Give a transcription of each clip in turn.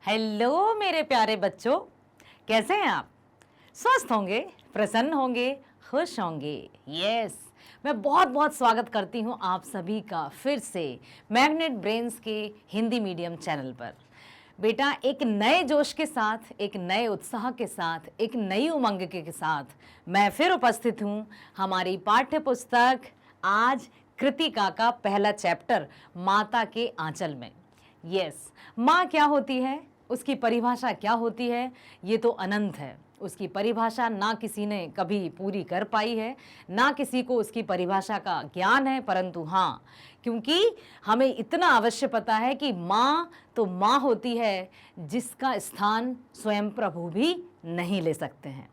Hello मेरे प्यारे बच्चों, कैसे हैं आप? स्वस्थ होंगे, प्रसन्न होंगे, खुश होंगे। यस, मैं बहुत बहुत स्वागत करती हूं आप सभी का फिर से मैग्नेट ब्रेन्स के हिंदी मीडियम चैनल पर। बेटा, एक नए जोश के साथ, एक नए उत्साह के साथ, एक नई उमंग के साथ मैं फिर उपस्थित हूं। हमारी पाठ्य पुस्तक आज कृतिका का पहला चैप्टर माता के आंचल में। यस, माँ क्या होती है, उसकी परिभाषा क्या होती है, ये तो अनंत है। उसकी परिभाषा ना किसी ने कभी पूरी कर पाई है, ना किसी को उसकी परिभाषा का ज्ञान है, परंतु हाँ, क्योंकि हमें इतना अवश्य पता है कि माँ तो माँ होती है जिसका स्थान स्वयं प्रभु भी नहीं ले सकते हैं।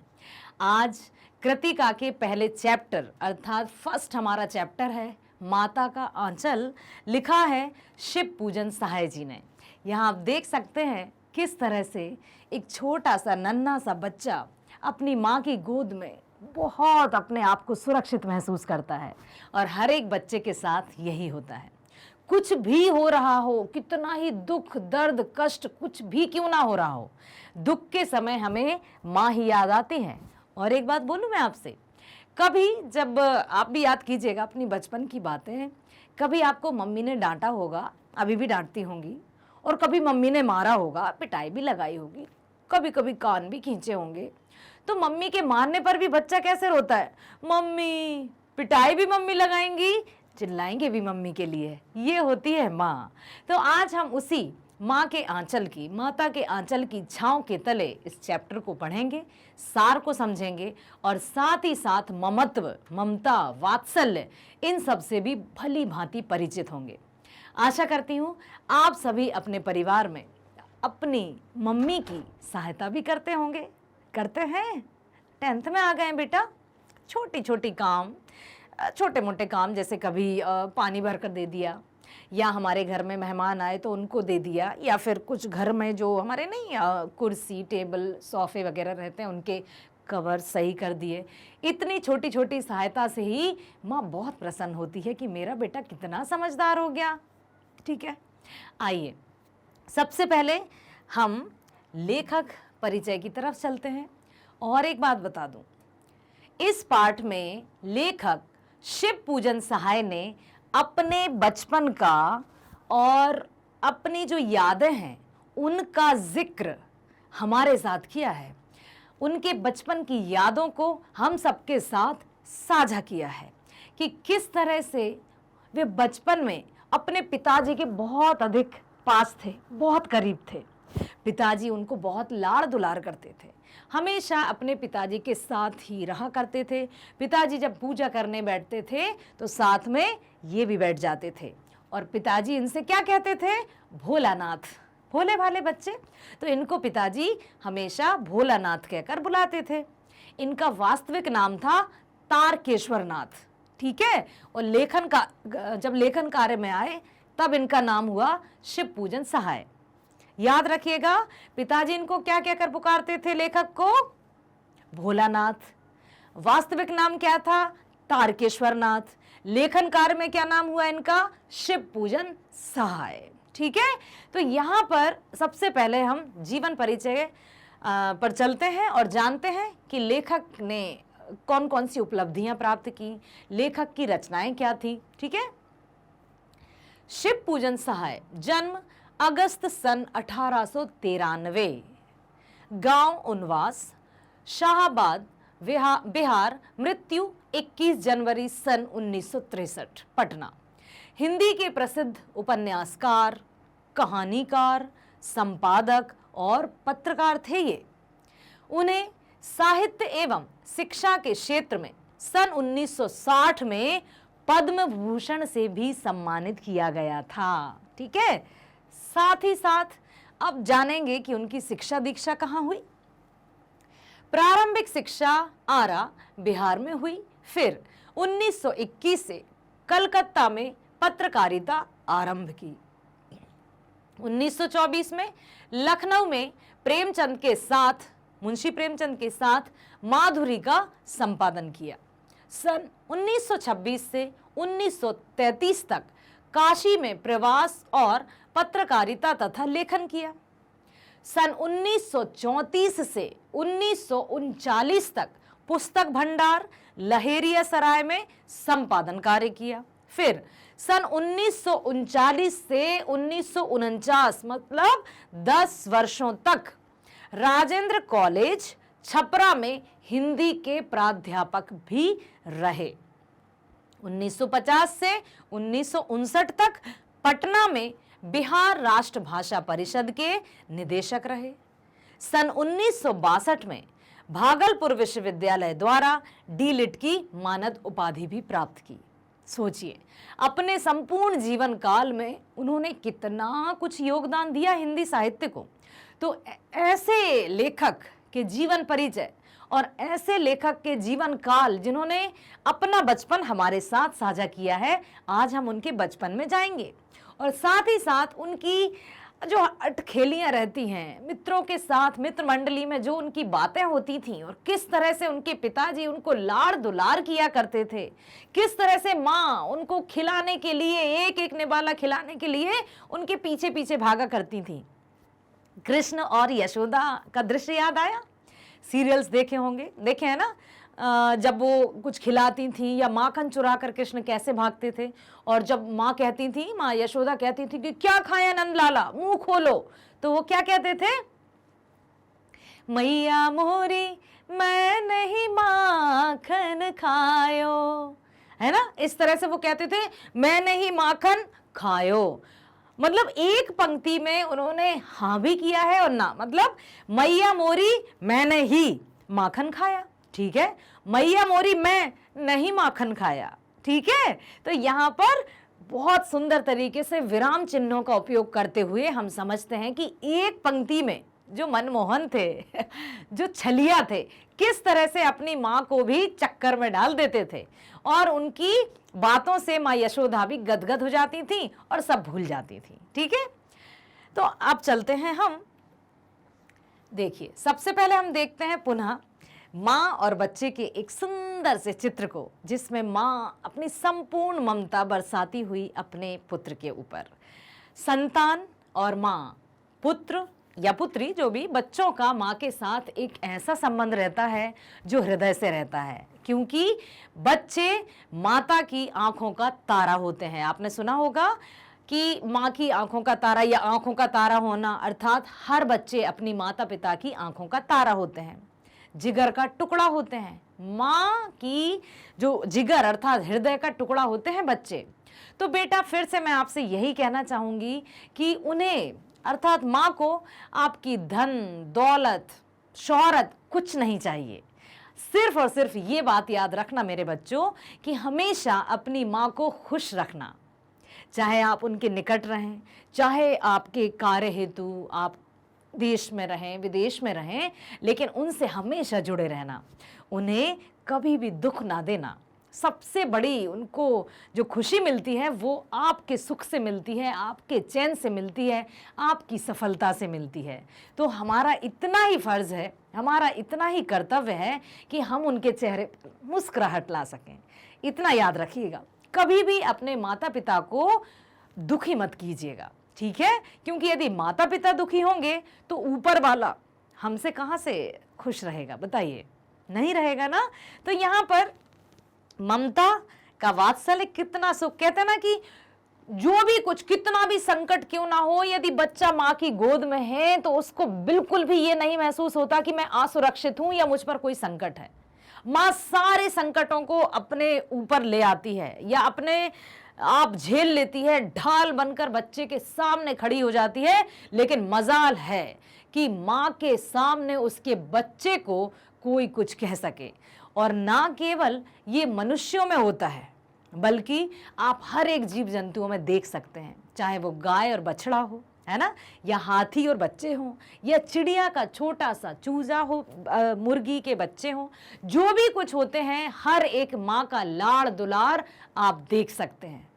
आज कृतिका के पहले चैप्टर अर्थात फर्स्ट हमारा चैप्टर है माता का आंचल, लिखा है शिव पूजन सहाय जी ने। यहाँ आप देख सकते हैं किस तरह से एक छोटा सा नन्हा सा बच्चा अपनी माँ की गोद में बहुत अपने आप को सुरक्षित महसूस करता है। और हर एक बच्चे के साथ यही होता है। कुछ भी हो रहा हो, कितना ही दुख दर्द कष्ट कुछ भी क्यों ना हो रहा हो, दुख के समय हमें माँ ही याद आती है। और एक बात बोलूं मैं आपसे, कभी जब आप भी याद कीजिएगा अपनी बचपन की बातें, कभी आपको मम्मी ने डांटा होगा, अभी भी डांटती होंगी, और कभी मम्मी ने मारा होगा, पिटाई भी लगाई होगी, कभी कभी कान भी खींचे होंगे। तो मम्मी के मारने पर भी बच्चा कैसे रोता है? मम्मी, पिटाई भी मम्मी लगाएंगी, चिल्लाएंगे भी मम्मी के लिए। ये होती है माँ। तो आज हम उसी माँ के आंचल की, माता के आंचल की छांव के तले इस चैप्टर को पढ़ेंगे, सार को समझेंगे और साथ ही साथ ममत्व, ममता, वात्सल्य, इन सब से भी भली भांति परिचित होंगे। आशा करती हूँ आप सभी अपने परिवार में अपनी मम्मी की सहायता भी करते होंगे। करते हैं? 10th में आ गए बेटा। छोटी छोटी काम, छोटे मोटे काम, जैसे कभी पानी भर कर दे दिया, या हमारे घर में मेहमान आए तो उनको दे दिया, या फिर कुछ घर में जो हमारे नहीं कुर्सी टेबल सोफे वगैरह रहते हैं उनके कवर सही कर दिए। इतनी छोटी छोटी सहायता से ही माँ बहुत प्रसन्न होती है कि मेरा बेटा कितना समझदार हो गया। ठीक है, आइए सबसे पहले हम लेखक परिचय की तरफ चलते हैं। और एक बात बता दूं, इस पाठ में लेखक शिव पूजन सहाय ने अपने बचपन का और अपनी जो यादें हैं उनका जिक्र हमारे साथ किया है। उनके बचपन की यादों को हम सबके साथ साझा किया है कि किस तरह से वे बचपन में अपने पिताजी के बहुत अधिक पास थे, बहुत करीब थे। पिताजी उनको बहुत लाड़ दुलार करते थे, हमेशा अपने पिताजी के साथ ही रहा करते थे। पिताजी जब पूजा करने बैठते थे तो साथ में ये भी बैठ जाते थे। और पिताजी इनसे क्या कहते थे? भोलानाथ। भोले भाले बच्चे, तो इनको पिताजी हमेशा भोलानाथ कहकर बुलाते थे। इनका वास्तविक नाम था तारकेश्वर नाथ। ठीक है, और जब लेखन कार्य में आए तब इनका नाम हुआ शिव पूजन सहाय। याद रखिएगा, पिताजी इनको क्या कहकर पुकारते थे लेखक को? भोलानाथ। वास्तविक नाम क्या था? तारकेश्वर नाथ। लेखन कार्य में क्या नाम हुआ इनका? शिव पूजन सहाय। ठीक है, तो यहां पर सबसे पहले हम जीवन परिचय पर चलते हैं और जानते हैं कि लेखक ने कौन कौन सी उपलब्धियां प्राप्त की, लेखक की रचनाएं क्या थी। ठीक है, शिव पूजन सहाय, जन्म अगस्त सन 1893, गांव उनवास, शाहाबाद, बिहार, मृत्यु 21 जनवरी सन 1963, पटना। हिंदी के प्रसिद्ध उपन्यासकार, कहानीकार, संपादक और पत्रकार थे ये। उन्हें साहित्य एवं शिक्षा के क्षेत्र में सन 1960 में पद्म भूषण से भी सम्मानित किया गया था। ठीक है, साथ ही साथ अब जानेंगे कि उनकी शिक्षा दीक्षा कहाँ हुई। प्रारंभिक शिक्षा आरा, बिहार में हुई। फिर 1921 से कलकत्ता में पत्रकारिता आरंभ की। 1924 में लखनऊ में प्रेमचंद के साथ, मुंशी प्रेमचंद के साथ माधुरी का संपादन किया। सन 1926 से 1933 तक काशी में प्रवास और पत्रकारिता तथा लेखन किया। सन 1934 से 1939 तक पुस्तक भंडार लहेरिया सराय में संपादन कार्य किया। फिर सन 1939 से 1949 मतलब 10 वर्षों तक राजेंद्र कॉलेज छपरा में हिंदी के प्राध्यापक भी रहे। 1950 से 1959 तक पटना में बिहार राष्ट्र भाषा परिषद के निदेशक रहे। सन 1962 में भागलपुर विश्वविद्यालय द्वारा डीलिट की मानद उपाधि भी प्राप्त की। सोचिए, अपने संपूर्ण जीवन काल में उन्होंने कितना कुछ योगदान दिया हिंदी साहित्य को। तो ऐसे लेखक के जीवन परिचय और ऐसे लेखक के जीवन काल जिन्होंने अपना बचपन हमारे साथ साझा किया है, आज हम उनके बचपन में जाएंगे और साथ ही साथ उनकी जो अटखेलियां रहती हैं मित्रों के साथ, मित्र मंडली में जो उनकी बातें होती थीं और किस तरह से उनके पिताजी उनको लाड़ दुलार किया करते थे, किस तरह से माँ उनको खिलाने के लिए एक एक निवाला खिलाने के लिए उनके पीछे पीछे भागा करती थी। कृष्ण और यशोदा का दृश्य याद आया? सीरियल्स देखे होंगे, देखे हैं ना, जब वो कुछ खिलाती थी या माखन चुरा कर कृष्ण कैसे भागते थे। और जब माँ कहती थी, माँ यशोदा कहती थी कि क्या खाया नंद लाला, मुंह खोलो, तो वो क्या कहते थे? मैया मोरी मैं नहीं माखन खायो, है ना, इस तरह से वो कहते थे, मैं नहीं माखन खायो। मतलब एक पंक्ति में उन्होंने हाँ भी किया है और ना, मतलब मैया मोरी मैंने ही माखन खाया, ठीक है, मैया मोरी मैं नहीं माखन खाया, ठीक है। तो यहाँ पर बहुत सुंदर तरीके से विराम चिन्हों का उपयोग करते हुए हम समझते हैं कि एक पंक्ति में जो मनमोहन थे जो छलिया थे, किस तरह से अपनी माँ को भी चक्कर में डाल देते थे और उनकी बातों से माँ यशोदा भी गदगद हो जाती थी और सब भूल जाती थी, ठीक है। तो अब चलते हैं हम, देखिए सबसे पहले हम देखते हैं पुनः माँ और बच्चे के एक सुंदर से चित्र को, जिसमें माँ अपनी संपूर्ण ममता बरसाती हुई अपने पुत्र के ऊपर। संतान और माँ, पुत्र या पुत्री जो भी, बच्चों का माँ के साथ एक ऐसा संबंध रहता है जो हृदय से रहता है, क्योंकि बच्चे माता की आंखों का तारा होते हैं। आपने सुना होगा कि माँ की आंखों का तारा या आंखों का तारा होना, अर्थात हर बच्चे अपनी माता पिता की आंखों का तारा होते हैं, जिगर का टुकड़ा होते हैं। माँ की जो जिगर अर्थात हृदय का टुकड़ा होते हैं बच्चे। तो बेटा फिर से मैं आपसे यही कहना चाहूँगी कि उन्हें अर्थात माँ को आपकी धन दौलत शोहरत कुछ नहीं चाहिए। सिर्फ और सिर्फ ये बात याद रखना मेरे बच्चों कि हमेशा अपनी माँ को खुश रखना, चाहे आप उनके निकट रहें, चाहे आपके कार्य हेतु आप देश में रहें विदेश में रहें, लेकिन उनसे हमेशा जुड़े रहना, उन्हें कभी भी दुख ना देना। सबसे बड़ी उनको जो खुशी मिलती है वो आपके सुख से मिलती है, आपके चैन से मिलती है, आपकी सफलता से मिलती है। तो हमारा इतना ही फर्ज है, हमारा इतना ही कर्तव्य है कि हम उनके चेहरे पर मुस्कुराहट ला सकें। इतना याद रखिएगा, कभी भी अपने माता पिता को दुखी मत कीजिएगा, ठीक है, क्योंकि यदि माता पिता दुखी होंगे तो ऊपर वाला हमसे कहाँ से खुश रहेगा, बताइए, नहीं रहेगा ना। तो यहाँ पर ममता का वात्सल्य कितना सुख, कहते हैं ना कि जो भी कुछ कितना भी संकट क्यों ना हो, यदि बच्चा माँ की गोद में है तो उसको बिल्कुल भी ये नहीं महसूस होता कि मैं असुरक्षित हूं या मुझ पर कोई संकट है। माँ सारे संकटों को अपने ऊपर ले आती है या अपने आप झेल लेती है, ढाल बनकर बच्चे के सामने खड़ी हो जाती है। लेकिन मजाल है कि माँ के सामने उसके बच्चे को कोई कुछ कह सके, और ना केवल ये मनुष्यों में होता है बल्कि आप हर एक जीव जंतुओं में देख सकते हैं, चाहे वो गाय और बछड़ा हो, है ना, या हाथी और बच्चे हों, या चिड़िया का छोटा सा चूजा हो, मुर्गी के बच्चे हों, जो भी कुछ होते हैं हर एक माँ का लाड़ दुलार आप देख सकते हैं।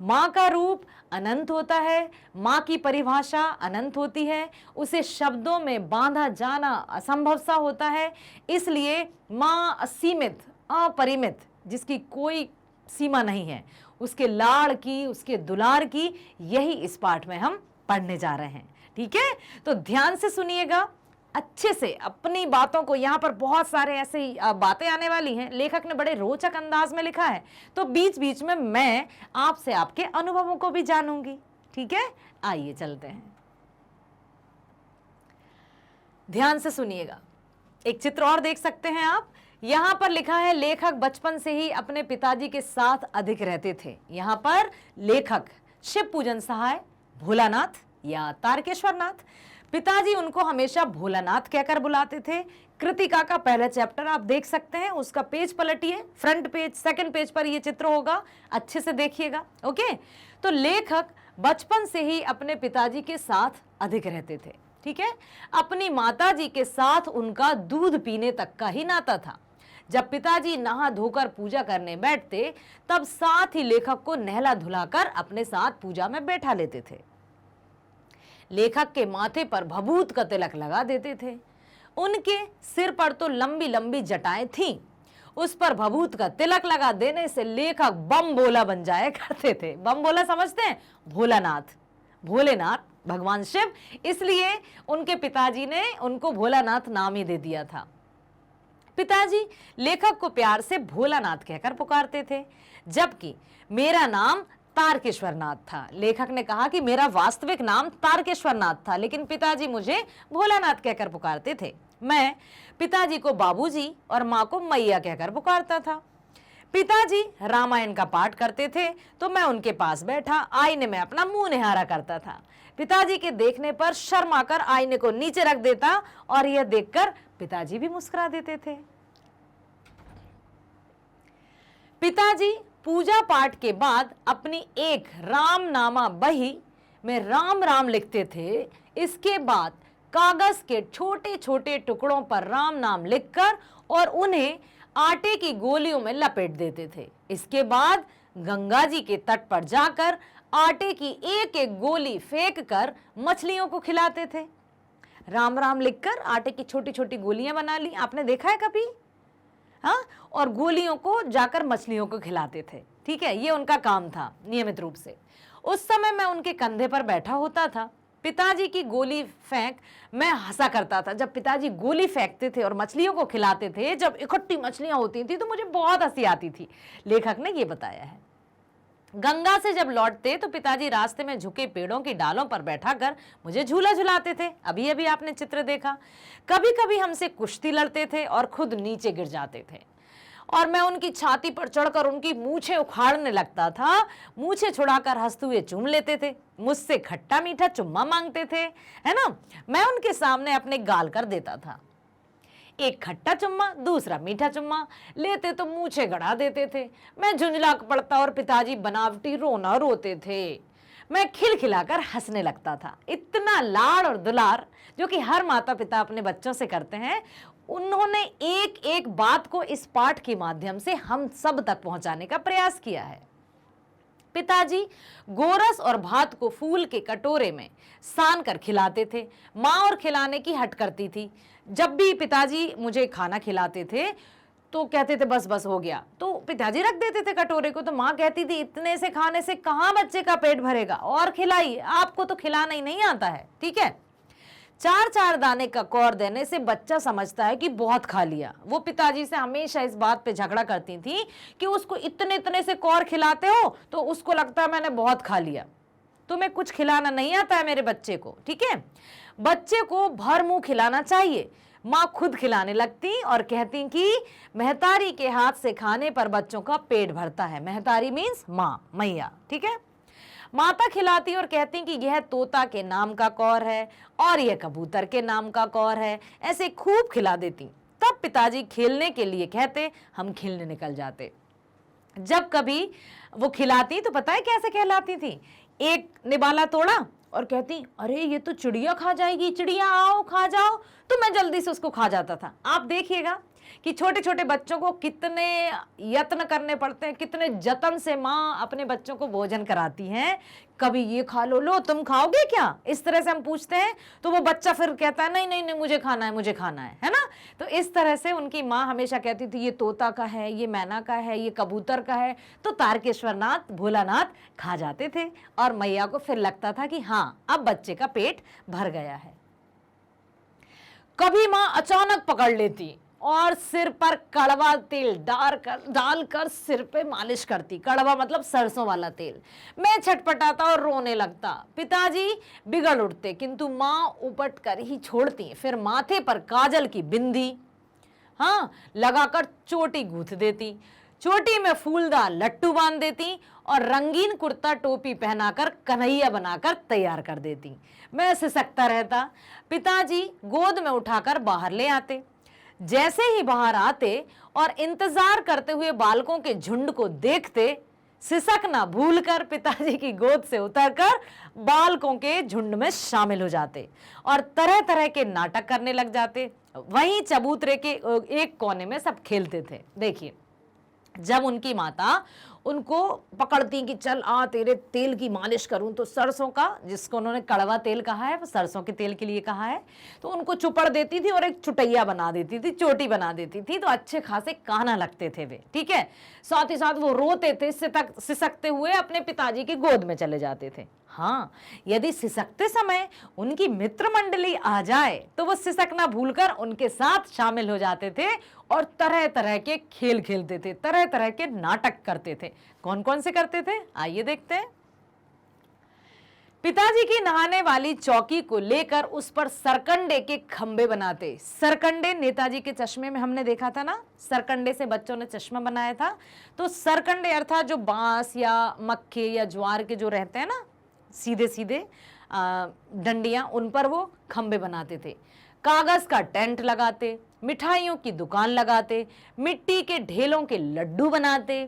माँ का रूप अनंत होता है, माँ की परिभाषा अनंत होती है, उसे शब्दों में बांधा जाना असंभव सा होता है। इसलिए माँ असीमित अपरिमित, जिसकी कोई सीमा नहीं है, उसके लाड़ की उसके दुलार की यही इस पाठ में हम पढ़ने जा रहे हैं, ठीक है, तो ध्यान से सुनिएगा अच्छे से अपनी बातों को। यहां पर बहुत सारे ऐसे बातें आने वाली हैं, लेखक ने बड़े रोचक अंदाज में लिखा है, तो बीच बीच में मैं आपसे आपके अनुभवों को भी जानूंगी। ठीक है, आइए चलते हैं, ध्यान से सुनिएगा। एक चित्र और देख सकते हैं आप, यहां पर लिखा है लेखक बचपन से ही अपने पिताजी के साथ अधिक रहते थे। यहां पर लेखक शिव पूजन सहाय, भोलानाथ या तारकेश्वर नाथ, पिताजी उनको हमेशा भोलानाथ कहकर बुलाते थे। कृतिका का पहला चैप्टर आप देख सकते हैं, उसका पेज पलटिए, फ्रंट पेज, सेकंड पेज पर यह चित्र होगा, अच्छे से देखिएगा। ओके, तो लेखक बचपन से ही अपने पिताजी के साथ अधिक रहते थे। ठीक है, अपनी माताजी के साथ उनका दूध पीने तक का ही नाता था। जब पिताजी नहा धोकर पूजा करने बैठते, तब साथ ही लेखक को नहला धुलाकर अपने साथ पूजा में बैठा लेते थे। लेखक के माथे पर भभूत का तिलक लगा देते थे। उनके सिर पर तो लंबी लंबी जटाएं थीं, उस पर भभूत का तिलक लगा देने से लेखक बम बोला बन जाया करते थे। बम बोला समझते हैं? भोलानाथ, भोलेनाथ भगवान शिव, इसलिए उनके पिताजी ने उनको भोलानाथ नाम ही दे दिया था। पिताजी लेखक को प्यार से भोलानाथ कहकर पुकारते थे, जबकि मेरा नाम तारकेश्वर नाथ था। लेखक ने कहा कि मेरा वास्तविक नाम तारकेश्वर नाथ था, लेकिन पिताजी मुझे भोलानाथ कहकर पुकारते थे। मैं पिताजी को बाबूजी और माँ को मैया कहकर पुकारता था। पिताजी रामायण का पाठ करते थे तो मैं उनके पास बैठा आईने में अपना मुंह निहारा करता था। पिताजी के देखने पर शर्माकर आईने को नीचे रख देता और यह देखकर पिताजी भी मुस्कुरा देते थे। पिताजी पूजा पाठ के बाद अपनी एक रामनामा बही में राम राम लिखते थे। इसके बाद कागज के छोटे छोटे टुकड़ों पर राम नाम लिखकर और उन्हें आटे की गोलियों में लपेट देते थे। इसके बाद गंगा जी के तट पर जाकर आटे की एक एक गोली फेंक कर मछलियों को खिलाते थे। राम राम लिखकर आटे की छोटी छोटी गोलियां बना ली, आपने देखा है कभी? हाँ, और गोलियों को जाकर मछलियों को खिलाते थे। ठीक है, ये उनका काम था नियमित रूप से। उस समय मैं उनके कंधे पर बैठा होता था। पिताजी की गोली फेंक मैं हंसा करता था। जब पिताजी गोली फेंकते थे और मछलियों को खिलाते थे, जब इकट्ठी मछलियां होती थी तो मुझे बहुत हंसी आती थी। लेखक ने ये बताया है। गंगा से जब लौटते तो पिताजी रास्ते में झुके पेड़ों की डालों पर बैठाकर मुझे झूला झुलाते थे। अभी अभी आपने चित्र देखा। कभी कभी हमसे कुश्ती लड़ते थे और खुद नीचे गिर जाते थे और मैं उनकी छाती पर चढ़कर उनकी मूछें उखाड़ने लगता था। मूछें छुड़ाकर हंसते हुए चूम लेते थे, मुझसे खट्टा मीठा चुम्मा मांगते थे, है ना। मैं उनके सामने अपने गाल कर देता था। एक खट्टा चुम्मा, दूसरा मीठा चुम्मा लेते तो मूछें गड़ा देते थे। मैं झुंझला पड़ता और पिताजी बनावटी रोना रोते थे। मैं खिलखिलाकर हंसने लगता था। इतना लाड़ और दुलार जो कि हर माता पिता अपने बच्चों से करते हैं, उन्होंने एक एक बात को इस पाठ के माध्यम से हम सब तक पहुंचाने का प्रयास किया है। पिताजी गोरस और भात को फूल के कटोरे में सान कर खिलाते थे। माँ और खिलाने की हट करती थी। जब भी पिताजी मुझे खाना खिलाते थे तो कहते थे बस बस हो गया, तो पिताजी रख देते थे कटोरे को। तो माँ कहती थी इतने से खाने से कहाँ बच्चे का पेट भरेगा, और खिलाइए, आपको तो खिलाना ही नहीं आता है। ठीक है, 4-4 दाने का कौर देने से बच्चा समझता है कि बहुत खा लिया। वो पिताजी से हमेशा इस बात पे झगड़ा करती थी कि उसको इतने इतने से कौर खिलाते हो तो उसको लगता है मैंने बहुत खा लिया, तुम्हें कुछ खिलाना नहीं आता है मेरे बच्चे को। ठीक है, बच्चे को भर मुंह खिलाना चाहिए। माँ खुद खिलाने लगती और कहती कि महतारी के हाथ से खाने पर बच्चों का पेट भरता है। महतारी मीन्स माँ, मैया। ठीक है, माता खिलाती और कहती कि यह तोता के नाम का कौर है और यह कबूतर के नाम का कौर है। ऐसे खूब खिला देती। तब पिताजी खेलने के लिए कहते, हम खेलने निकल जाते। जब कभी वो खिलाती तो पता है कैसे कहलाती थी? एक निवाला तोड़ा और कहती अरे ये तो चिड़िया खा जाएगी, चिड़िया आओ खा जाओ, तो मैं जल्दी से उसको खा जाता था। आप देखिएगा कि छोटे छोटे बच्चों को कितने यत्न करने पड़ते हैं, कितने जतन से माँ अपने बच्चों को भोजन कराती हैं। कभी ये खा लो, लो तुम खाओगे क्या, इस तरह से हम पूछते हैं तो वो बच्चा फिर कहता है नहीं नहीं नहीं मुझे खाना है, मुझे खाना है ना। तो इस तरह से उनकी माँ हमेशा कहती थी ये तोता का है, ये मैना का है, ये कबूतर का है, तो तारकेश्वर नाथ भोलानाथ खा जाते थे और मैया को फिर लगता था कि हाँ अब बच्चे का पेट भर गया है। कभी माँ अचानक पकड़ लेती और सिर पर कड़वा तेल डालकर सिर पे मालिश करती। कड़वा मतलब सरसों वाला तेल। मैं छटपटाता और रोने लगता। पिताजी बिगड़ उठते, किंतु माँ उपट कर ही छोड़ती। फिर माथे पर काजल की बिंदी लगाकर चोटी गूंथ देती, चोटी में फूलदार लट्टू बांध देती और रंगीन कुर्ता टोपी पहनाकर कन्हैया बनाकर तैयार कर देती। मैं सिसकता रहता। पिताजी गोद में उठाकर बाहर ले आते। जैसे ही बाहर आते और इंतजार करते हुए बालकों के झुंड को देखते, सिसकना भूलकर पिताजी की गोद से उतरकर बालकों के झुंड में शामिल हो जाते और तरह तरह के नाटक करने लग जाते। वहीं चबूतरे के एक कोने में सब खेलते थे। देखिए, जब उनकी माता उनको पकड़ती कि चल आ तेरे तेल की मालिश करूं, तो सरसों का, जिसको उन्होंने कड़वा तेल कहा है, वो सरसों के तेल के लिए कहा है, तो उनको चुपड़ देती थी और एक चुटैया बना देती थी, चोटी बना देती थी, तो अच्छे खासे कान्हा लगते थे वे। ठीक है, साथ ही साथ वो रोते थे, सिसकते हुए अपने पिताजी की गोद में चले जाते थे। हाँ, यदि सिसकते समय उनकी मित्र मंडली आ जाए तो वो सिसकना भूलकर उनके साथ शामिल हो जाते थे और तरह तरह के खेल खेलते थे, तरह तरह के नाटक करते थे। कौन कौन से करते थे, आइए देखते हैं। पिताजी की नहाने वाली चौकी को लेकर उस पर सरकंडे के खंबे बनाते। सरकंडे नेताजी के चश्मे में हमने देखा था ना, सरकंडे से बच्चों ने चश्मा बनाया था। तो सरकंडे अर्थात जो बांस या मक्के या ज्वार के जो रहते हैं ना सीधे सीधे डंडियां, उन पर वो खंबे बनाते थे। कागज का टेंट लगाते, मिठाइयों की दुकान लगाते, मिट्टी के ढेलों के लड्डू बनाते,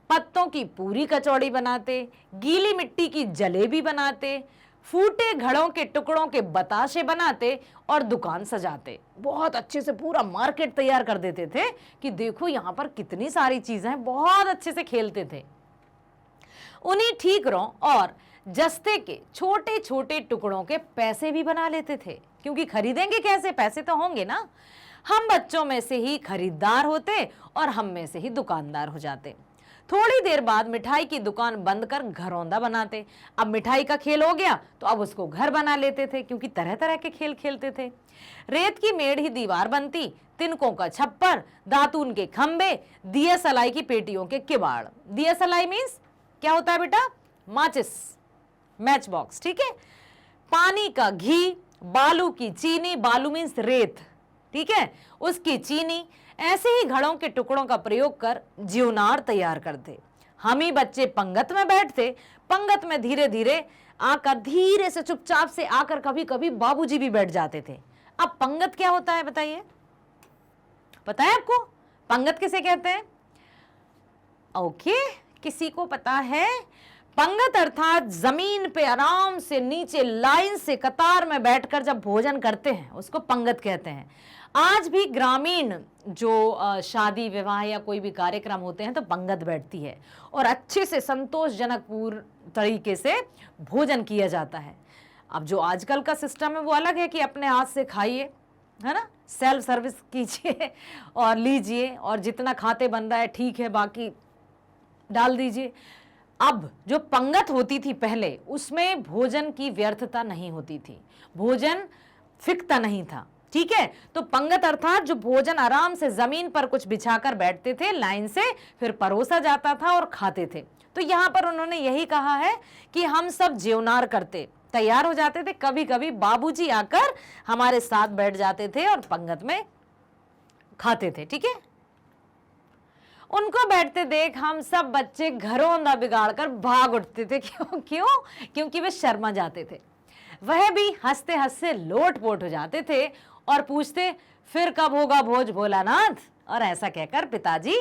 पत्तों की पूरी कचौड़ी बनाते, गीली मिट्टी की जलेबी बनाते, फूटे घड़ों के टुकड़ों के बताशे बनाते और दुकान सजाते। बहुत अच्छे से पूरा मार्केट तैयार कर देते थे कि देखो यहाँ पर कितनी सारी चीजें हैं। बहुत अच्छे से खेलते थे। उन्हीं ठीकरों और जस्ते के छोटे छोटे टुकड़ों के पैसे भी बना लेते थे, क्योंकि खरीदेंगे कैसे, पैसे तो होंगे ना। हम बच्चों में से ही खरीदार होते और हम में से ही दुकानदार हो जाते। थोड़ी देर बाद मिठाई की दुकान बंद कर घरौंदा बनाते। अब मिठाई का खेल हो गया तो अब उसको घर बना लेते थे, क्योंकि तरह तरह के खेल खेलते थे। रेत की मेढ़ी दीवार बनती, तिनकों का छप्पर, दातून के खंबे, दिया सलाई की पेटियों के किवाड़। दिया सलाई मीन्स क्या होता है बेटा, माचिस, मैच बॉक्स। ठीक है, पानी का घी, बालू की चीनी, बालू मीन्स रेत, ठीक है, उसकी चीनी, ऐसे ही घड़ों के टुकड़ों का प्रयोग कर ज्यूनार तैयार करते। हम ही बच्चे पंगत में बैठते। पंगत में धीरे धीरे आकर, धीरे से चुपचाप से आकर कभी कभी बाबूजी भी बैठ जाते थे। अब पंगत क्या होता है बताइए, पता है आपको पंगत किसे कहते हैं? ओके, किसी को पता है? पंगत अर्थात जमीन पे आराम से नीचे लाइन से कतार में बैठकर जब भोजन करते हैं उसको पंगत कहते हैं। आज भी ग्रामीण जो शादी विवाह या कोई भी कार्यक्रम होते हैं तो पंगत बैठती है और अच्छे से संतोषजनक पूर्ण तरीके से भोजन किया जाता है। अब जो आजकल का सिस्टम है वो अलग है कि अपने हाथ से खाइए, है ना, सेल्फ सर्विस कीजिए और लीजिए, और जितना खाते बन रहा है ठीक है, बाकी डाल दीजिए। अब जो पंगत होती थी पहले, उसमें भोजन की व्यर्थता नहीं होती थी, भोजन फिकता नहीं था। ठीक है, तो पंगत अर्थात जो भोजन आराम से जमीन पर कुछ बिछाकर बैठते थे लाइन से, फिर परोसा जाता था और खाते थे। तो यहां पर उन्होंने यही कहा है कि हम सब ज्यूनार करते, तैयार हो जाते थे। कभी कभी बाबूजी आकर हमारे साथ बैठ जाते थे और पंगत में खाते थे। ठीक है, उनको बैठते देख हम सब बच्चे घरौंदा बिगाड़कर भाग उठते थे। क्यों? क्योंकि वे शर्मा जाते थे। वह भी हंसते हंसते लोटपोट हो जाते थे और पूछते फिर कब होगा भोज भोलानाथ, और ऐसा कहकर पिताजी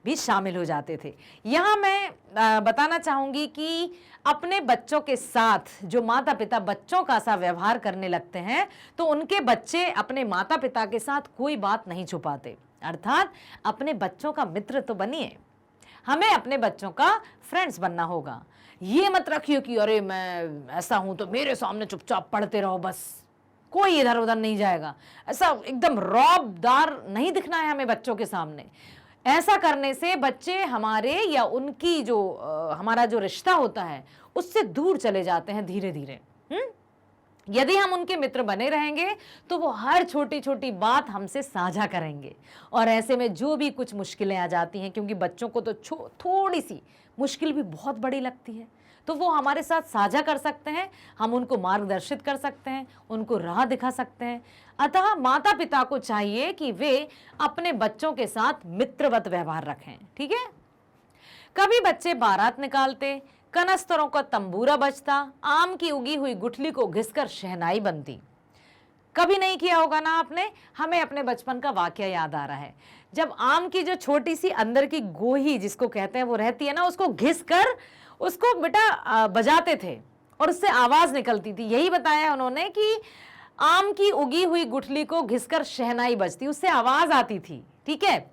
भी शामिल हो जाते थे। यहाँ मैं बताना चाहूंगी कि अपने बच्चों के साथ जो माता पिता बच्चों का सा व्यवहार करने लगते हैं तो उनके बच्चे अपने माता पिता के साथ कोई बात नहीं छुपाते। अर्थात अपने बच्चों का मित्र तो बनिए, हमें अपने बच्चों का फ्रेंड्स बनना होगा। ये मत रखिए कि अरे मैं ऐसा हूं तो मेरे सामने चुपचाप पढ़ते रहो बस, कोई इधर उधर नहीं जाएगा। ऐसा एकदम रौबदार नहीं दिखना है हमें बच्चों के सामने। ऐसा करने से बच्चे हमारे या उनकी जो हमारा जो रिश्ता होता है उससे दूर चले जाते हैं धीरे धीरे। यदि हम उनके मित्र बने रहेंगे तो वो हर छोटी छोटी बात हमसे साझा करेंगे, और ऐसे में जो भी कुछ मुश्किलें आ जाती हैं, क्योंकि बच्चों को तो थोड़ी सी मुश्किल भी बहुत बड़ी लगती है, तो वो हमारे साथ साझा कर सकते हैं, हम उनको मार्गदर्शित कर सकते हैं, उनको राह दिखा सकते हैं। अतः माता पिता को चाहिए कि वे अपने बच्चों के साथ मित्रवत व्यवहार रखें। ठीक है। कभी बच्चे बारात निकालते, कनस्तरों का तंबूरा बजता, आम की उगी हुई गुठली को घिसकर शहनाई बनती। कभी नहीं किया होगा ना आपने। हमें अपने बचपन का वाकया याद आ रहा है, जब आम की जो छोटी सी अंदर की गोही जिसको कहते हैं वो रहती है ना, उसको घिस कर उसको बेटा बजाते थे और उससे आवाज निकलती थी। यही बताया उन्होंने कि आम की उगी हुई गुठली को घिसकर शहनाई बजती, उससे आवाज आती थी। ठीक है।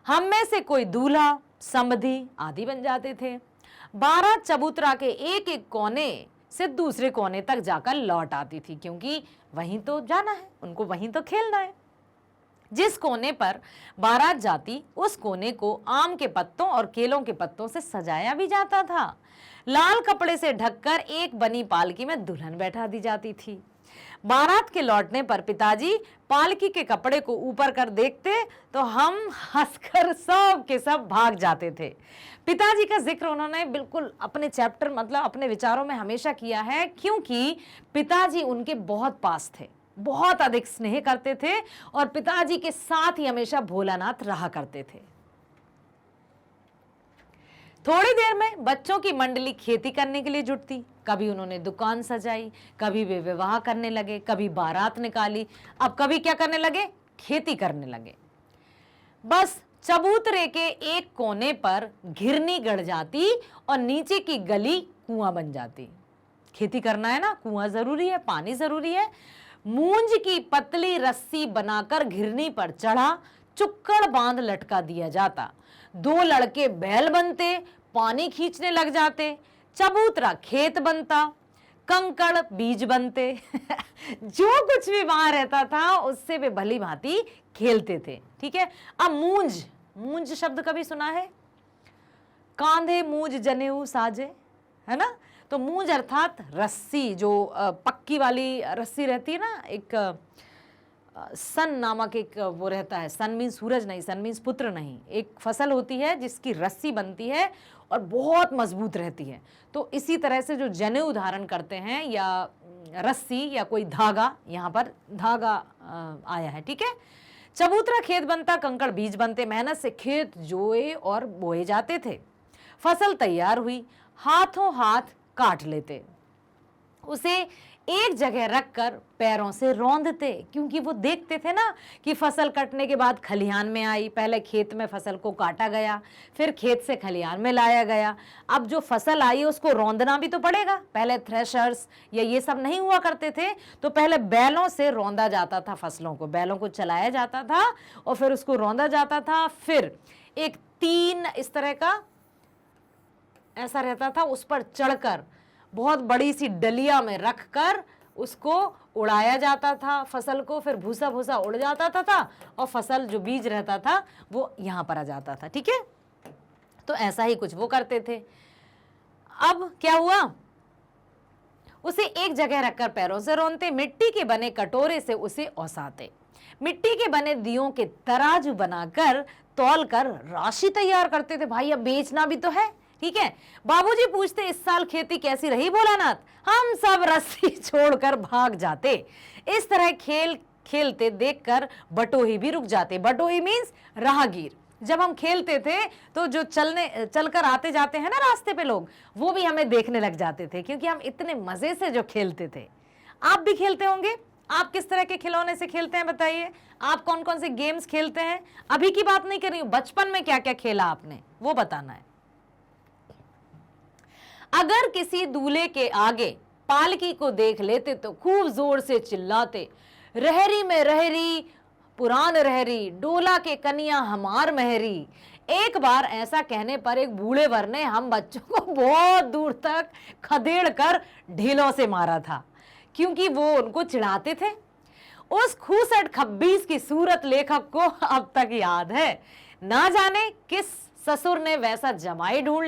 हम में से कोई दूल्हा, समधी आदि बन जाते थे। बारात चबूतरा के एक एक कोने से दूसरे कोने तक जाकर लौट आती थी, क्योंकि वहीं तो जाना है उनको, वहीं तो खेलना है। जिस कोने पर बारात जाती उस कोने को आम के पत्तों और केलों के पत्तों से सजाया भी जाता था। लाल कपड़े से ढककर एक बनी पालकी में दुल्हन बैठा दी जाती थी। बारात के लौटने पर पिताजी पालकी के कपड़े को ऊपर कर देखते तो हम हंसकर सब के सब भाग जाते थे। पिताजी का जिक्र उन्होंने बिल्कुल अपने चैप्टर मतलब अपने विचारों में हमेशा किया है, क्योंकि पिताजी उनके बहुत पास थे, बहुत अधिक स्नेह करते थे और पिताजी के साथ ही हमेशा भोलानाथ रहा करते थे। थोड़ी देर में बच्चों की मंडली खेती करने के लिए जुटती। कभी उन्होंने दुकान सजाई, कभी वे विवाह करने लगे, कभी बारात निकाली, अब कभी क्या करने लगे, खेती करने लगे। बस चबूतरे के एक कोने पर घिरनी गड़ जाती और नीचे की गली कुआं बन जाती। खेती करना है ना, कुआं जरूरी है, पानी जरूरी है। मूंज की पतली रस्सी बनाकर घिरनी पर चढ़ा चुक्कड़ बांध लटका दिया जाता। दो लड़के बैल बनते, पानी खींचने लग जाते। चबूतरा खेत बनता, कंकड़ बीज बनते। जो कुछ भी वहां रहता था उससे वे भली भांति खेलते थे। ठीक है। अब मूंज, मूंज शब्द कभी सुना है? कांधे मूंज जनेऊ साजे, है ना। तो मूंज अर्थात रस्सी, जो पक्की वाली रस्सी रहती है ना, एक सन नामक एक वो रहता है। सन मीन्स सूरज नहीं, सन मीन्स पुत्र नहीं। एक फसल होती है जिसकी रस्सी बनती है और बहुत मजबूत रहती है। तो इसी तरह से जो जनेऊ धारण करते हैं या रस्सी या कोई धागा, यहाँ पर धागा आया है। ठीक है। चबूतरा खेत बनता, कंकड़ बीज बनते। मेहनत से खेत जोए और बोए जाते थे। फसल तैयार हुई, हाथों हाथ काट लेते, उसे एक जगह रखकर पैरों से रौंदते, क्योंकि वो देखते थे ना कि फसल कटने के बाद खलिहान में आई। पहले खेत में फसल को काटा गया, फिर खेत से खलिहान में लाया गया। अब जो फसल आई उसको रौंदना भी तो पड़ेगा। पहले थ्रेशर्स या ये सब नहीं हुआ करते थे, तो पहले बैलों से रौंदा जाता था फसलों को, बैलों को चलाया जाता था और फिर उसको रौंदा जाता था। फिर एक तीन इस तरह का ऐसा रहता था, उस पर चढ़कर बहुत बड़ी सी डलिया में रखकर उसको उड़ाया जाता था फसल को। फिर भूसा भूसा उड़ जाता था और फसल जो बीज रहता था वो यहाँ पर आ जाता था। ठीक है। तो ऐसा ही कुछ वो करते थे। अब क्या हुआ, उसे एक जगह रखकर पैरों से रौंदते, मिट्टी के बने कटोरे से उसे औसाते, मिट्टी के बने दियों के तराजू बनाकर तौल कर राशि तैयार करते थे। भाई अब बेचना भी तो है। ठीक है। बाबूजी पूछते, इस साल खेती कैसी रही भोलानाथ? हम सब रस्सी छोड़कर भाग जाते। इस तरह खेल खेलते देखकर बटोही भी रुक जाते। बटोही मीन्स राहगीर। जब हम खेलते थे तो जो चलकर आते जाते हैं ना रास्ते पे लोग, वो भी हमें देखने लग जाते थे, क्योंकि हम इतने मजे से जो खेलते थे। आप भी खेलते होंगे। आप किस तरह के खिलौने से खेलते हैं बताइए? आप कौन कौन से गेम्स खेलते हैं? अभी की बात नहीं कर रही हूं, बचपन में क्या क्या खेला आपने वो बताना है। अगर किसी दूल्हे के आगे पालकी को देख लेते तो खूब जोर से चिल्लाते, रहरी में रहरी पुरान रहरी, डोला के कनिया हमार महरी। एक बार ऐसा कहने पर एक बूढ़े वर ने हम बच्चों को बहुत दूर तक खदेड़ कर ढीलों से मारा था, क्योंकि वो उनको चिढ़ाते थे। उस खूसट खब्बीस की सूरत लेखक को अब तक याद है। ना जाने किस ससुर ने वैसा जमाई ढूंढ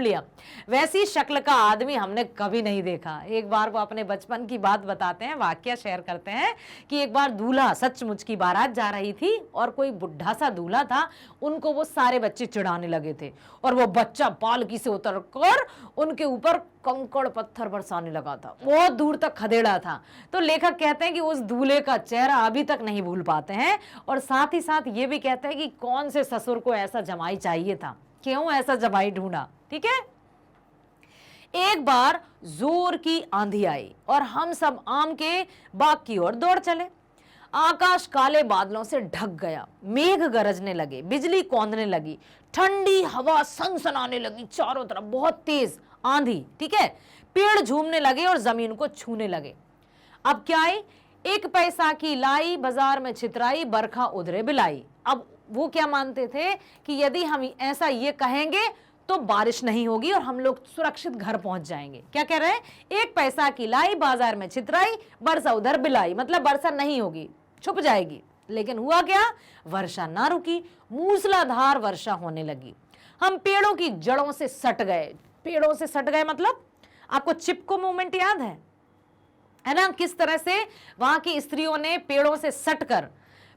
लिया, वैसी शक्ल का आदमी हमने कभी नहीं देखा। एक बार वो अपने बचपन की बात बताते हैं, वाकया शेयर करते हैं कि एक बार दूल्हा सचमुच की बारात जा रही थी और कोई बुढ़ा सा दूल्हा था, उनको वो सारे बच्चे चिढ़ाने लगे थे और वो बच्चा पालकी से उतरकर उनके ऊपर कंकड़ पत्थर बरसाने लगा था, बहुत दूर तक खदेड़ा था। तो लेखक कहते हैं कि उस दूल्हे का चेहरा अभी तक नहीं भूल पाते हैं और साथ ही साथ ये भी कहते हैं कि कौन से ससुर को ऐसा जमाई चाहिए था, क्यों ऐसा जमाई ढूंढा। ठीक है, एक बार जोर की आंधी आई और हम सब आम के बाग की ओर दौड़ चले। आकाश काले बादलों से ढक गया, मेघ गरजने लगे, बिजली कौंधने लगी, ठंडी हवा सनसनाने लगी चारों तरफ, बहुत तेज आंधी। ठीक है, पेड़ झूमने लगे और जमीन को छूने लगे। अब क्या आई, 1 पैसा की लाई बाजार में छितराई, बरखा उधरे बिलाई। अब वो क्या मानते थे कि यदि हम ऐसा ये कहेंगे तो बारिश नहीं होगी और हम लोग सुरक्षित घर पहुंच जाएंगे। क्या कह रहे हैं, 1 पैसा की लाई बाजार में छितराई, बरसा उधर बिलाई, मतलब वर्षा नहीं होगी, छुप जाएगी। लेकिन हुआ क्या, वर्षा ना रुकी, मूसलाधार वर्षा होने लगी। हम पेड़ों की जड़ों से सट गए। पेड़ों से सट गए मतलब आपको चिपको मूवमेंट याद है ना, किस तरह से वहां की स्त्रियों ने पेड़ों से सटकर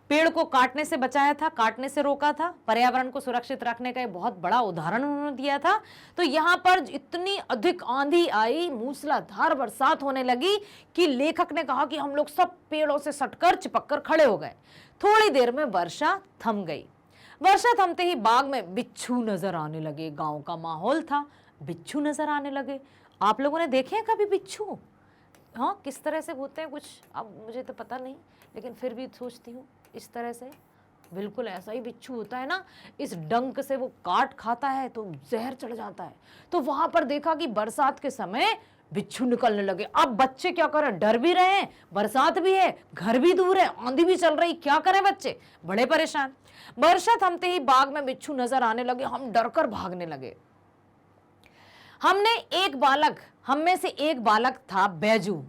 पेड़ को काटने से बचाया था, काटने से रोका था, पर्यावरण को सुरक्षित रखने का एक बहुत बड़ा उदाहरण उन्होंने दिया था। तो यहाँ पर इतनी अधिक आंधी आई, मूसलाधार बरसात होने लगी कि लेखक ने कहा कि हम लोग सब पेड़ों से सटकर चिपककर खड़े हो गए। थोड़ी देर में वर्षा थम गई। वर्षा थमते ही बाग में बिच्छू नजर आने लगे। गांव का माहौल था, बिच्छू नजर आने लगे। आप लोगों ने देखे हैं कभी बिच्छू? हाँ, किस तरह से होते हैं कुछ, अब मुझे तो पता नहीं, लेकिन फिर भी सोचती हूँ इस तरह से बिल्कुल ऐसा ही बिच्छू होता है ना, इस डंक से वो काट खाता है तो जहर चढ़ जाता है। तो वहां पर देखा कि बरसात के समय बिच्छू निकलने लगे। अब बच्चे क्या करें, डर भी रहे हैं, बरसात भी है, घर भी दूर है, आंधी भी चल रही, क्या करें, बच्चे बड़े परेशान। वर्षा थमते ही बाग में बिच्छू नजर आने लगे। हम डरकर भागने लगे। हम में से एक बालक था बैजू,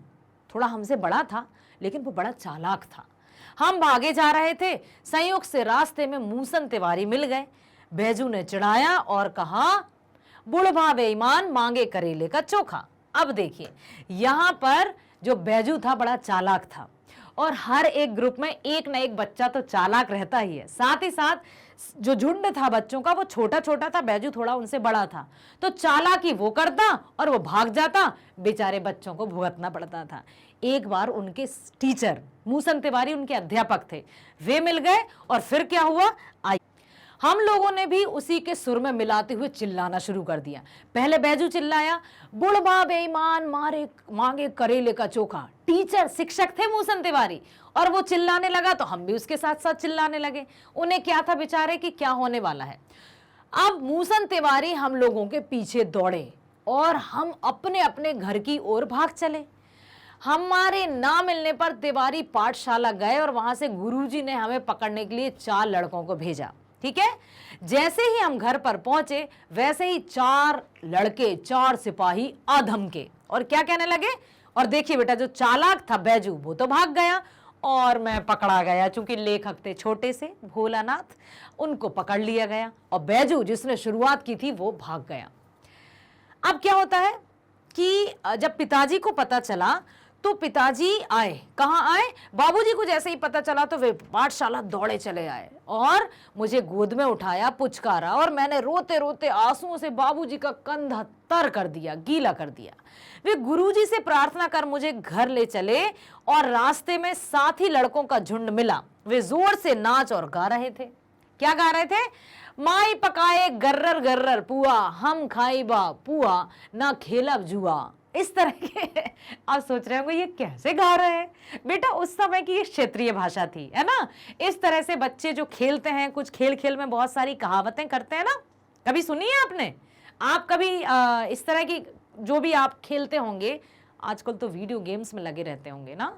थोड़ा हमसे बड़ा था लेकिन वो बड़ा चालाक था। हम भागे जा रहे थे, संयोग से रास्ते में मूसन तिवारी मिल गए। बैजू ने चिढ़ाया और कहा, बुढ़वा बेईमान मांगे करेले का चोखा। अब देखिए, यहां पर जो बैजू था बड़ा चालाक था और हर एक ग्रुप में एक ना एक बच्चा तो चालाक रहता ही है। साथ ही साथ जो झुंड था बच्चों का वो छोटा छोटा था, बैजू थोड़ा उनसे बड़ा था, तो चालाकी वो करता और वो भाग जाता, बेचारे बच्चों को भुगतना पड़ता था। एक बार उनके टीचर मूसन तिवारी उनके अध्यापक थे, वे मिल गए और फिर क्या हुआ, हम लोगों ने भी उसी के सुर में मिलाते हुए चिल्लाना शुरू कर दिया। पहले बैजू चिल्लाया, बुढ़वा बेईमान मांगे करेले का चोखा। टीचर शिक्षक थे मूसन तिवारी और वो चिल्लाने लगा तो हम भी उसके साथ साथ चिल्लाने लगे। उन्हें क्या था बेचारे कि क्या होने वाला है। अब मूसन तिवारी हम लोगों के पीछे दौड़े और हम अपने अपने घर की ओर भाग चले। हमारे ना मिलने पर तिवारी पाठशाला गए और वहां से गुरुजी ने हमें पकड़ने के लिए 4 लड़कों को भेजा। ठीक है, जैसे ही हम घर पर पहुंचे वैसे ही 4 लड़के 4 सिपाही आधम के और क्या कहने लगे, और देखिए बेटा जो चालाक था बैजू वो तो भाग गया और मैं पकड़ा गया। चूंकि लेखक थे छोटे से भोलानाथ, उनको पकड़ लिया गया और बैजू जिसने शुरुआत की थी वो भाग गया। अब क्या होता है कि जब पिताजी को पता चला तो पिताजी आए। कहाँ आए, बाबूजी को जैसे ही पता चला तो वे पाठशाला दौड़े चले आए और मुझे गोद में उठाया, पुचकारा और मैंने रोते रोते आंसुओं से बाबूजी का कंधा तर कर दिया, गीला कर दिया। वे गुरुजी से प्रार्थना कर मुझे घर ले चले और रास्ते में साथी लड़कों का झुंड मिला। वे जोर से नाच और गा रहे थे। क्या गा रहे थे, माई पकाए गर्रर गर्रर पुआ, हम खाई बा पुआ, ना खेलब जुआ। इस तरह के आप सोच रहे होंगे ये कैसे गा रहे हैं। बेटा उस समय की ये क्षेत्रीय भाषा थी, है ना। इस तरह से बच्चे जो खेलते हैं, कुछ खेल खेल में बहुत सारी कहावतें करते हैं ना, कभी सुनी है आपने? आप कभी इस तरह की जो भी आप खेलते होंगे, आजकल तो वीडियो गेम्स में लगे रहते होंगे ना,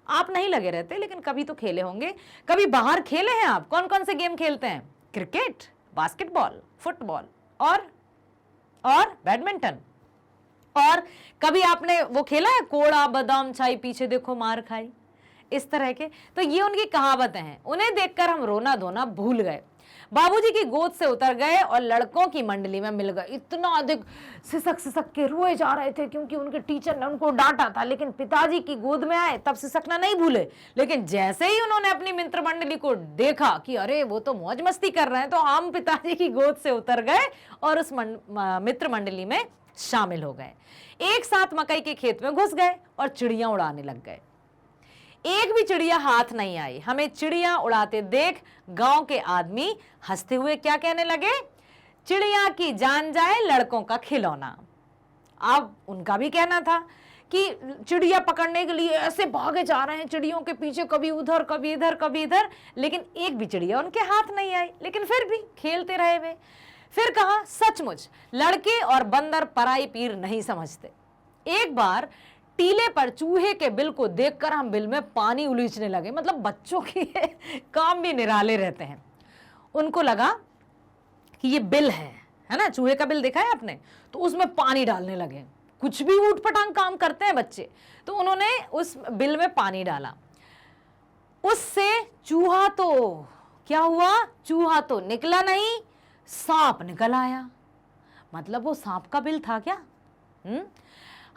आप नहीं लगे रहते लेकिन कभी तो खेले होंगे। कभी बाहर खेले हैं आप? कौन कौन से गेम खेलते हैं? क्रिकेट, बास्केटबॉल, फुटबॉल और बैडमिंटन। और कभी आपने वो खेला है कोड़ा बादाम छाई पीछे देखो मार खाई? इस तरह के। तो ये उनकी कहावतें हैं, उन्हें देखकर हम रोना धोना भूल गए, बाबूजी की गोद से उतर गए और लड़कों की मंडली में मिल गए। इतना अधिक सिसक सिसक के रोए जा रहे थे क्योंकि उनके टीचर ने उनको डांटा था, लेकिन पिताजी की गोद में आए तब सिसकना नहीं भूले। लेकिन जैसे ही उन्होंने अपनी मित्र मंडली को देखा कि अरे वो तो मौज मस्ती कर रहे हैं, तो हम पिताजी की गोद से उतर गए और उस मित्र मंडली में शामिल हो गए। एक साथ मकई के खेत में घुस गए और चिड़ियां उड़ाने लग गए। एक भी चिड़िया हाथ नहीं आई। हमें चिड़िया उड़ाते देख गांव के आदमी हंसते हुए क्या कहने लगे, चिड़िया की जान जाए लड़कों का खिलौना। अब उनका भी कहना था कि चिड़िया पकड़ने के लिए ऐसे भागे जा रहे हैं, चिड़ियों के पीछे कभी उधर कभी इधर कभी इधर, लेकिन एक भी चिड़िया उनके हाथ नहीं आई। लेकिन फिर भी खेलते रहे वे। फिर कहा, सचमुच लड़के और बंदर पराई पीर नहीं समझते। एक बार टीले पर चूहे के बिल को देखकर हम बिल में पानी उलीचने लगे। मतलब बच्चों के काम भी निराले रहते हैं। उनको लगा कि ये बिल है ना, चूहे का बिल देखा है आपने, तो उसमें पानी डालने लगे। कुछ भी ऊटपटांग काम करते हैं बच्चे। तो उन्होंने उस बिल में पानी डाला। उससे चूहा तो क्या हुआ, चूहा तो निकला नहीं, सांप निकल आया। मतलब वो सांप का बिल था क्या?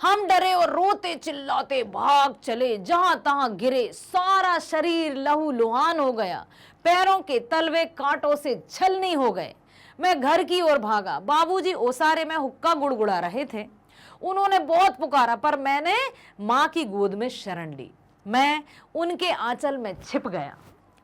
हम डरे और रोते चिल्लाते भाग चले, जहां तहां गिरे, सारा शरीर लहू लुहान हो गया, पैरों के तलवे कांटों से छलनी हो गए। मैं घर की ओर भागा। बाबूजी ओसारे में हुक्का गुड़गुड़ा रहे थे। उन्होंने बहुत पुकारा, पर मैंने माँ की गोद में शरण ली। मैं उनके आंचल में छिप गया।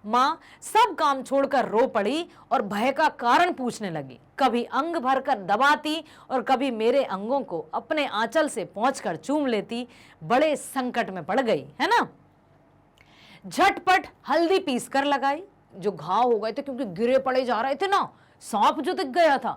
माँ सब काम छोड़कर रो पड़ी और भय का कारण पूछने लगी। कभी अंग भरकर दबाती और कभी मेरे अंगों को अपने आंचल से पहुंचकर चूम लेती। बड़े संकट में पड़ गई, है ना। झटपट हल्दी पीस कर लगाई। जो घाव हो गए थे क्योंकि गिरे पड़े जा रहे थे ना, सांप जो दिख गया था,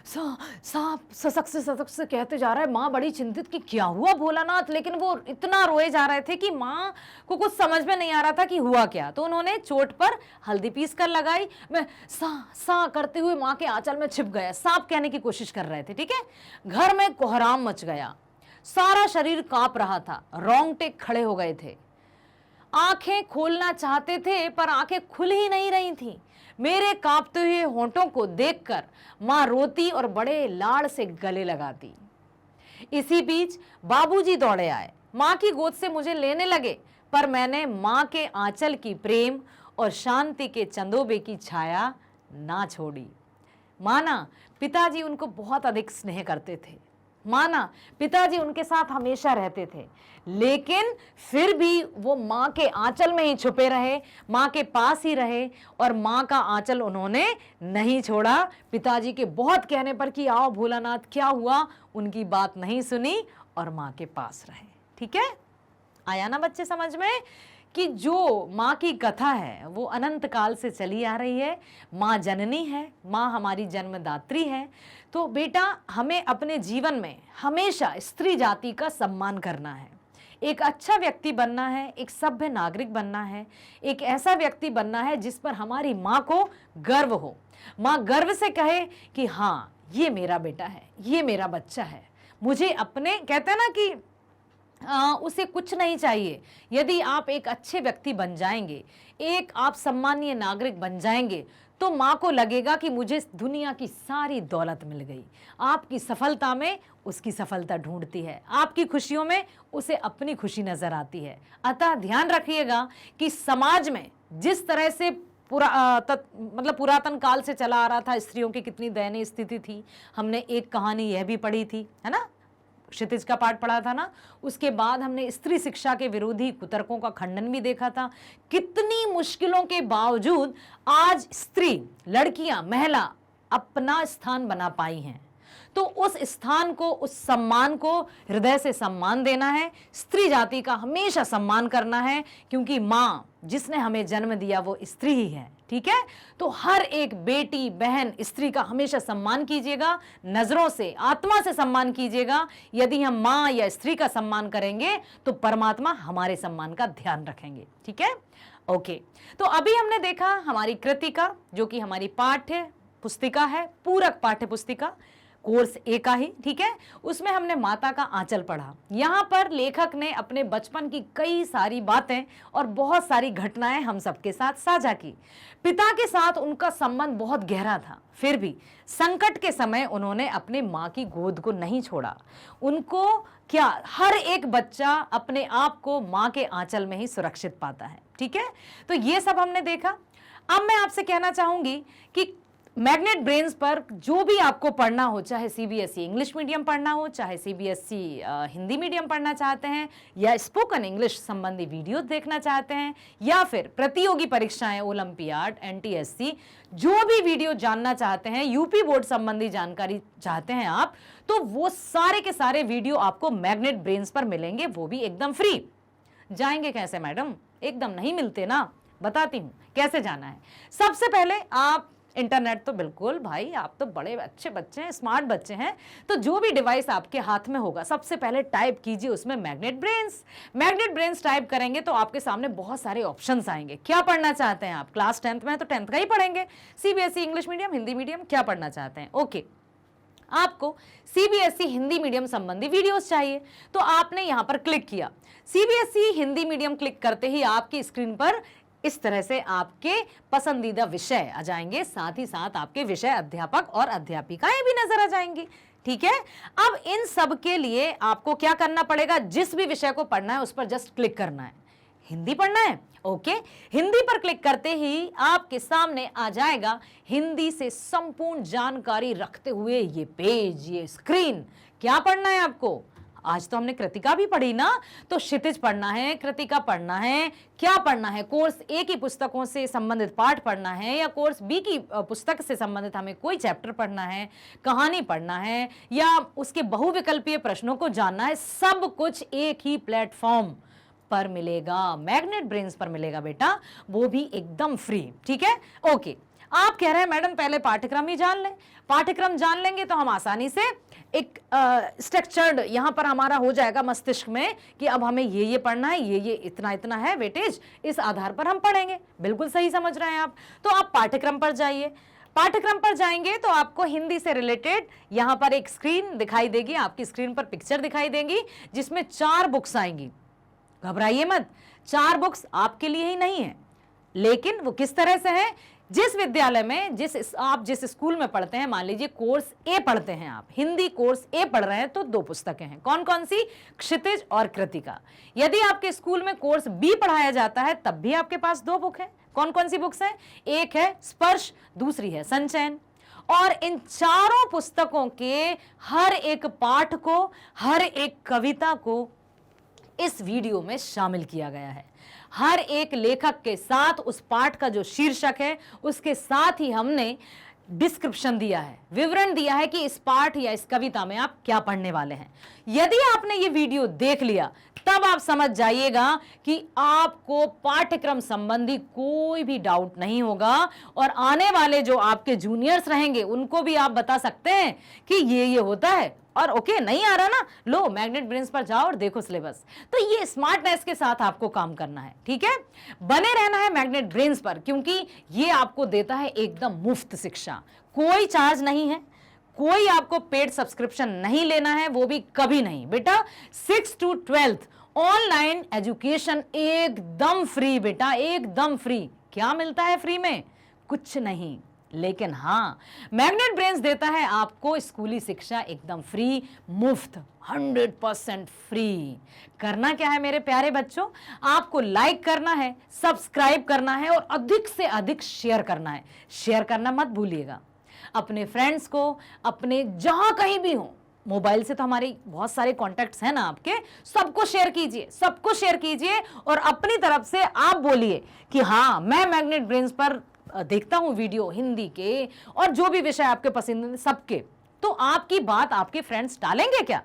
सांप ससक से कहते जा रहा है। माँ बड़ी चिंतित कि क्या हुआ भोलानाथ, लेकिन वो इतना रोए जा रहे थे कि माँ को कुछ समझ में नहीं आ रहा था कि हुआ क्या। तो उन्होंने चोट पर हल्दी पीस कर लगाई। मैं सा करते हुए माँ के आंचल में छिप गया। सांप कहने की कोशिश कर रहे थे, ठीक है। घर में कोहराम मच गया। सारा शरीर कांप रहा था, रोंगटे खड़े हो गए थे। आंखें खोलना चाहते थे पर आंखें खुल ही नहीं रही थीं। मेरे कांपते हुए होंठों को देखकर मां रोती और बड़े लाड़ से गले लगाती। इसी बीच बाबूजी दौड़े आए, मां की गोद से मुझे लेने लगे, पर मैंने मां के आंचल की प्रेम और शांति के चंदोबे की छाया ना छोड़ी। माना पिताजी उनको बहुत अधिक स्नेह करते थे। माना पिताजी उनके साथ हमेशा रहते थे, लेकिन फिर भी वो माँ के आंचल में ही छुपे रहे, माँ के पास ही रहे और माँ का आंचल उन्होंने नहीं छोड़ा। पिताजी के बहुत कहने पर कि आओ भोलानाथ क्या हुआ, उनकी बात नहीं सुनी और माँ के पास रहे। ठीक है, आया ना बच्चे समझ में कि जो माँ की कथा है वो अनंत काल से चली आ रही है। माँ जननी है, माँ हमारी जन्मदात्री है। तो बेटा हमें अपने जीवन में हमेशा स्त्री जाति का सम्मान करना है, एक अच्छा व्यक्ति बनना है, एक सभ्य नागरिक बनना है, एक ऐसा व्यक्ति बनना है जिस पर हमारी माँ को गर्व हो। माँ गर्व से कहे कि हाँ ये मेरा बेटा है, ये मेरा बच्चा है। मुझे अपने, कहते हैं ना कि उसे कुछ नहीं चाहिए। यदि आप एक अच्छे व्यक्ति बन जाएंगे, एक आप सम्मानीय नागरिक बन जाएंगे, तो माँ को लगेगा कि मुझे दुनिया की सारी दौलत मिल गई। आपकी सफलता में उसकी सफलता ढूंढती है, आपकी खुशियों में उसे अपनी खुशी नजर आती है। अतः ध्यान रखिएगा कि समाज में जिस तरह से पुरातन काल से चला आ रहा था, स्त्रियों की कितनी दयनीय स्थिति थी। हमने एक कहानी यह भी पढ़ी थी, है ना, क्षितिज का पाठ पढ़ा था ना। उसके बाद हमने स्त्री शिक्षा के विरोधी कुतर्कों का खंडन भी देखा था। कितनी मुश्किलों के बावजूद आज स्त्री, लड़कियां, महिला अपना स्थान बना पाई हैं। तो उस स्थान को, उस सम्मान को हृदय से सम्मान देना है। स्त्री जाति का हमेशा सम्मान करना है, क्योंकि माँ जिसने हमें जन्म दिया वो स्त्री ही है। ठीक है, तो हर एक बेटी, बहन, स्त्री का हमेशा सम्मान कीजिएगा, नजरों से, आत्मा से सम्मान कीजिएगा। यदि हम माँ या स्त्री का सम्मान करेंगे तो परमात्मा हमारे सम्मान का ध्यान रखेंगे। ठीक है, ओके। तो अभी हमने देखा हमारी कृतिका, जो कि हमारी पाठ्य पुस्तिका है, पूरक पाठ्य पुस्तिका। कोर्स ए का ही, ठीक है। उसमें हमने माता का आंचल पढ़ा। यहाँ पर लेखक ने अपने बचपन की कई सारी बातें और बहुत सारी घटनाएं हम सबके साथ साझा की। पिता के साथ उनका संबंध बहुत गहरा था, फिर भी संकट के समय उन्होंने अपने माँ की गोद को नहीं छोड़ा। उनको क्या, हर एक बच्चा अपने आप को माँ के आंचल में ही सुरक्षित पाता है, ठीक है। तो ये सब हमने देखा। अब मैं आपसे कहना चाहूंगी कि मैग्नेट ब्रेन्स पर जो भी आपको पढ़ना हो, चाहे सीबीएसई इंग्लिश मीडियम पढ़ना हो, चाहे सीबीएसई हिंदी मीडियम पढ़ना चाहते हैं, या स्पोकन इंग्लिश संबंधी वीडियो देखना चाहते हैं, या फिर प्रतियोगी परीक्षाएं, ओलंपियाड, एनटीएससी, जो भी वीडियो जानना चाहते हैं, यूपी बोर्ड संबंधी जानकारी चाहते हैं आप, तो वो सारे के सारे वीडियो आपको मैग्नेट ब्रेन्स पर मिलेंगे, वो भी एकदम फ्री। जाएंगे कैसे मैडम? एकदम नहीं मिलते ना, बताती हूं कैसे जाना है। सबसे पहले आप इंटरनेट, तो बिल्कुल भाई आप तो बड़े अच्छे बच्चे हैं, स्मार्ट बच्चे हैं, तो जो भी डिवाइस आपके हाथ में होगा सबसे पहले टाइप कीजिए उसमें magnet brains. Magnet brains type करेंगे तो आपके सामने बहुत सारे ऑप्शंस आएंगे। क्या पढ़ना चाहते हैं आप? क्लास 10th में है तो 10th का ही पढ़ेंगे। CBSE English medium, Hindi medium, क्या पढ़ना चाहते हैं? ओके, आपको सीबीएसई हिंदी मीडियम संबंधी वीडियोस चाहिए, तो आपने यहां पर क्लिक किया। सीबीएसई हिंदी मीडियम क्लिक करते ही आपकी स्क्रीन पर इस तरह से आपके पसंदीदा विषय आ जाएंगे, साथ ही साथ आपके विषय अध्यापक और अध्यापिकाएं भी नजर आ जाएंगी, ठीक है। अब इन सब के लिए आपको क्या करना पड़ेगा? जिस भी विषय को पढ़ना है उस पर जस्ट क्लिक करना है। हिंदी पढ़ना है, ओके, हिंदी पर क्लिक करते ही आपके सामने आ जाएगा हिंदी से संपूर्ण जानकारी रखते हुए ये पेज, ये स्क्रीन। क्या पढ़ना है आपको? आज तो हमने कृतिका भी पढ़ी ना, तो क्षितिज पढ़ना है, कृतिका पढ़ना है, क्या पढ़ना है? कोर्स ए की पुस्तकों से संबंधित पाठ पढ़ना है, या कोर्स बी की पुस्तक से संबंधित हमें कोई चैप्टर पढ़ना है, कहानी पढ़ना है, या उसके बहुविकल्पीय प्रश्नों को जानना है, सब कुछ एक ही प्लेटफॉर्म पर मिलेगा, मैग्नेट ब्रेन्स पर मिलेगा बेटा, वो भी एकदम फ्री, ठीक है। ओके, आप कह रहे हैं मैडम पहले पाठ्यक्रम ही जान लें। पाठ्यक्रम जान लेंगे तो हम आसानी से एक स्ट्रक्चर्ड यहां पर हमारा हो जाएगा मस्तिष्क में कि अब हमें ये पढ़ना है, ये इतना इतना है वेटेज, इस आधार पर हम पढ़ेंगे। बिल्कुल सही समझ रहे हैं आप। तो आप पाठ्यक्रम पर जाइए। पाठ्यक्रम पर जाएंगे तो आपको हिंदी से रिलेटेड यहां पर एक स्क्रीन दिखाई देगी, आपकी स्क्रीन पर पिक्चर दिखाई देगी जिसमें 4 बुक्स आएंगी। घबराइए मत, 4 बुक्स आपके लिए ही नहीं है, लेकिन वो किस तरह से है? जिस विद्यालय में, आप जिस स्कूल में पढ़ते हैं, मान लीजिए कोर्स ए पढ़ते हैं, आप हिंदी कोर्स ए पढ़ रहे हैं, तो 2 पुस्तकें हैं। कौन कौन सी? क्षितिज और कृतिका। यदि आपके स्कूल में कोर्स बी पढ़ाया जाता है तब भी आपके पास 2 बुक हैं। कौन कौन सी बुक्स हैं? एक है स्पर्श, दूसरी है संचयन। और इन चारों पुस्तकों के हर एक पाठ को, हर एक कविता को इस वीडियो में शामिल किया गया है। हर एक लेखक के साथ उस पाठ का जो शीर्षक है उसके साथ ही हमने डिस्क्रिप्शन दिया है, विवरण दिया है कि इस पाठ या इस कविता में आप क्या पढ़ने वाले हैं। यदि आपने ये वीडियो देख लिया तब आप समझ जाइएगा कि आपको पाठ्यक्रम संबंधी कोई भी डाउट नहीं होगा, और आने वाले जो आपके जूनियर्स रहेंगे उनको भी आप बता सकते हैं कि ये होता है। और ओके, नहीं आ रहा ना, लो मैग्नेट ब्रेन्स पर जाओ और देखो सिलेबस। तो ये स्मार्टनेस के साथ आपको काम करना है, ठीक है। बने रहना है मैग्नेट ब्रेन्स पर, क्योंकि ये आपको देता है एकदम मुफ्त शिक्षा। कोई चार्ज नहीं है, कोई आपको पेड सब्सक्रिप्शन नहीं लेना है, वो भी कभी नहीं बेटा। 6 to 12th ऑनलाइन एजुकेशन एकदम फ्री बेटा, एकदम फ्री। क्या मिलता है फ्री में? कुछ नहीं, लेकिन हाँ, मैग्नेट ब्रेन्स देता है आपको स्कूली शिक्षा एकदम फ्री, मुफ्त, 100% फ्री। करना क्या है मेरे प्यारे बच्चों? आपको लाइक करना है, सब्सक्राइब करना है और अधिक से अधिक शेयर करना है। शेयर करना मत भूलिएगा अपने फ्रेंड्स को, अपने जहां कहीं भी हो। मोबाइल से तो हमारे बहुत सारे कॉन्टैक्ट्स हैं ना आपके, सबको शेयर कीजिए, सबको शेयर कीजिए, और अपनी तरफ से आप बोलिए कि हाँ, मैं मैग्नेट ब्रेन्स पर देखता हूं वीडियो, हिंदी के और जो भी विषय आपके पसंद सबके। तो आपकी बात आपके फ्रेंड्स टालेंगे क्या?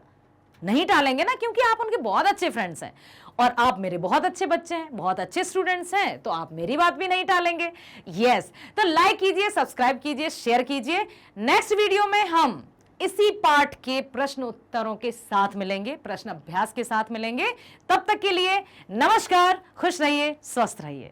नहीं टालेंगे ना, क्योंकि आप उनके बहुत अच्छे फ्रेंड्स हैं और आप मेरे बहुत अच्छे बच्चे हैं, बहुत अच्छे स्टूडेंट्स हैं, तो आप मेरी बात भी नहीं टालेंगे। यस, तो लाइक कीजिए, सब्सक्राइब कीजिए, शेयर कीजिए। नेक्स्ट वीडियो में हम इसी पाठ के प्रश्न उत्तरों के साथ मिलेंगे, प्रश्न अभ्यास के साथ मिलेंगे। तब तक के लिए नमस्कार, खुश रहिए, स्वस्थ रहिए।